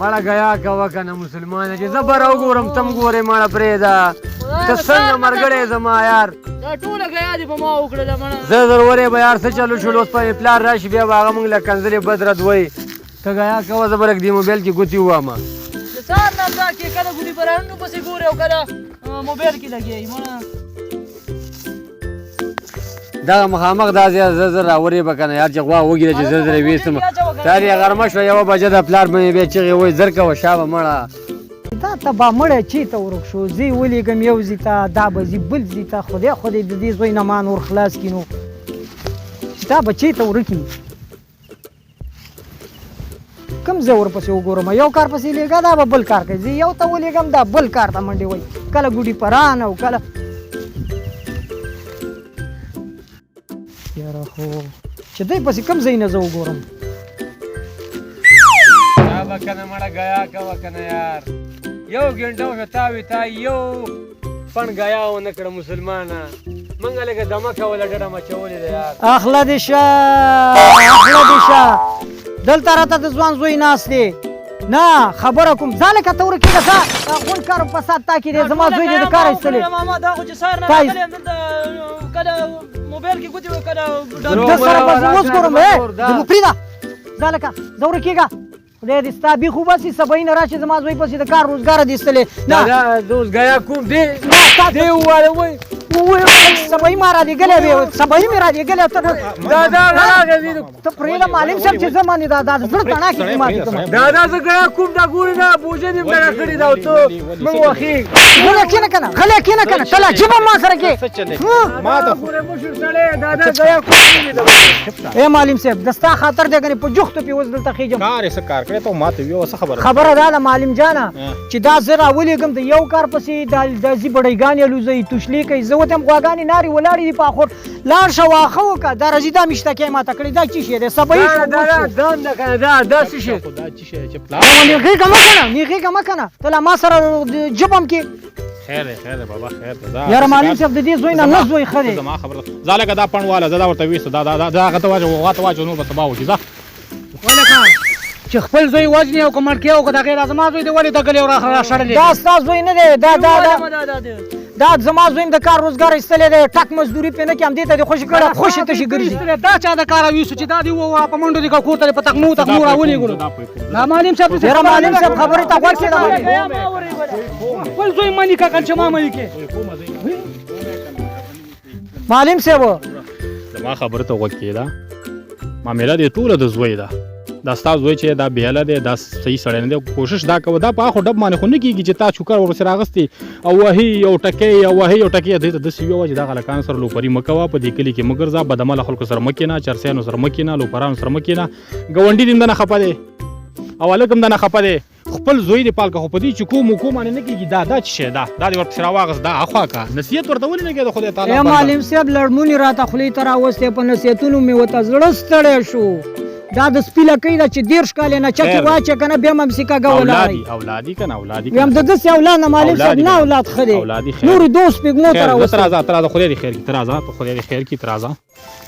مړه غیا کوه کنه مسلمانه چې زه به راوګورم تم ګورې مړه پرېږده ته څنګه ملګری زما یار دا ټوله غیا دې په ما وکړله مړه زه ضرورې به یار څه چلو شول اوس په پلار راشي بیا به هغه موږ له کنځلې بد رد وایي ته غیا کوه زه به لږ دې موبایل کې ګوتې ووهمه د سهار نه دا کې کله ګوتې په رڼو پسې ګورې او کله موبایل کې لګېږي مړه دغه مخامخ دا زه زر راورې به که نه یار چې غوا وګیره چې زر زر یې ویستم یار یې غرمه شوه یوه بجه د پلار به مې بیا چغې وایي زر کوه شا به مړه دا ته به مړی چېرته ورک شو زه یې ولېږم یو ځي ته دا به ځي بل ځي ته خدای د دې زوی نه ما نور خلاص کړي نو چې دا به چېرته ورکي کوم ځای ورپسې وګورم یو کار پسې لېږه دا به بل کار کوي زه یو ته ولېږم دا بل کار ته منډې وایي کله ګوډي پران او کله یاره خو چې دی پسې کوم ځای نه زه وګورم دا به که نه مړه ګیا کوه که نه یار یو ګنټه وشوه تاوې تا یو پڼ ګیا ونه کړه مسلمانه موږ لږه دمه کوله ډډه مچولې ده یار اخله دې شه دلته راته د ځوان زوی ناست دی نه خبره کوم ځه لکه ته ورکېږه ځه دا غونډ کار په فساد تا کې دی زما زوی دې د کاره ایستلی ماما دا خو چې سهار نه راغلی یم دلته کله موبایل کې ګوتې کله ده سره به زه اوس ګورم زه به پرېږده ځه لکه ځه ورکېږه خدای دې ستا بې خو بسې سبایي نه راشي زما زوی پسې د کار روزګاره دې ایستلی نه زه اوس ګیا کوم دې ووایه وایي سبایي ما رالېږلی وې سبایي مې رالېږلی ته پرېږده معلم صاحب چې زه باندې دا زړه تڼاکې دې ماتې کړم دادا زه ګیا کوم دا ګورې نه بوجه دې ډډه کړې ده او ته موږ وخېږ غلی کښېنه که نه غلی کښېنه که نه ته لا جبه ما سره کې مشر سړی دادا ګیا کوم ای معلم صاحب د ستا خاطر دی کنې په جوختو پې اوس دلته خېږم کار یې څه کار کړی ته ماته ویوه څه خبره دا ده معلم جانه چې دا زه راولېږم د یو کار پسې دا ځي بډیګانې الوزوي توشلې کوي زه ورته یم غواګانې نارې ولاړې دي په اخور لاړ شه واښه وکړه دا راځي دا مشتکۍ ماته کړې دا څه شی دی سبایي شو دنده که نه دا څه شی نیغېږه مه که نه نیغېږه مه که نه ته لا ما سره جبم کې خیر دی بابا خیر دی یاره معلم صاحب د دې زوی نه نه زوی ښه دی زما خبره ځه لکه دا پڼ واله زه دا ورته ویسته دا هغه ته واچوه غوا ته واچوه نور به سبا وکړي ځه چې خپل زوی وزني او که مړکې او که د غیر زما زوی دی ولې دګلې راشړلی دا ستا زوی نه دی دا زما زوی د کار روزګار ایستلی دی ټک مزدوري پرې نه کړي همدې ته دې خوشي کړه خوشي تشي ګرځي دا چا د کاره ویسو چې دا دې ووه په منډو دې که کور ته دې په تقمو راولېږلو دا معلم صاحب یاره معلم صاحب خبرې ته غوږ کښېږده خپل زوی مني که کنه چې ما مني کې معلم صاحب زما خبره ته غوږ کېږده معامله دې ټوله د زوی ده دا ستا زوی چې دا بیاله دی دا صحیح سړی نه دی کوشش دا کوه دا په اخو ډب باندې خو نه کېږي چې تا چوکر ورسره اغوستې او وهي او ټکۍ او وهي او ټکۍ دې ته داسې ویوه چې دا هلکانو سره لوپري مه کوه په دې کلي کې مه ګرځه بدعمله خلکو سره مه کښېنه چرسیانو سره مه کښېنه لوپرانو سره مه کښېنه ګاونډي دې هم دنه خفه دی او هلک هم دنه خفه دی خپل زوی دې پال که خو په دې چکو مکو باندې نه کېږي دا څه شی ده دا دې ورپسې راواغست دا اخوا که نصیحت ورته ولې نه کېده خدای تعالی معلم صاحب لړمونې راته خولې ته راوستې په نصیحتونو مې ورته زړه ستړی شو دا د سپي لکۍ ده چې 10 کال یې نه چکې واچې که نه بیا هم همسې کږه ولاړئ اولادي که نه اولادي ویم د داسې اولاد نه معلم صاحب نه اولاد ښه دی نورې 2 سپېږمو ته راوستې ته راځه خدای دې خیر کړي ته راځه خدای دې خیر کړي ته راځه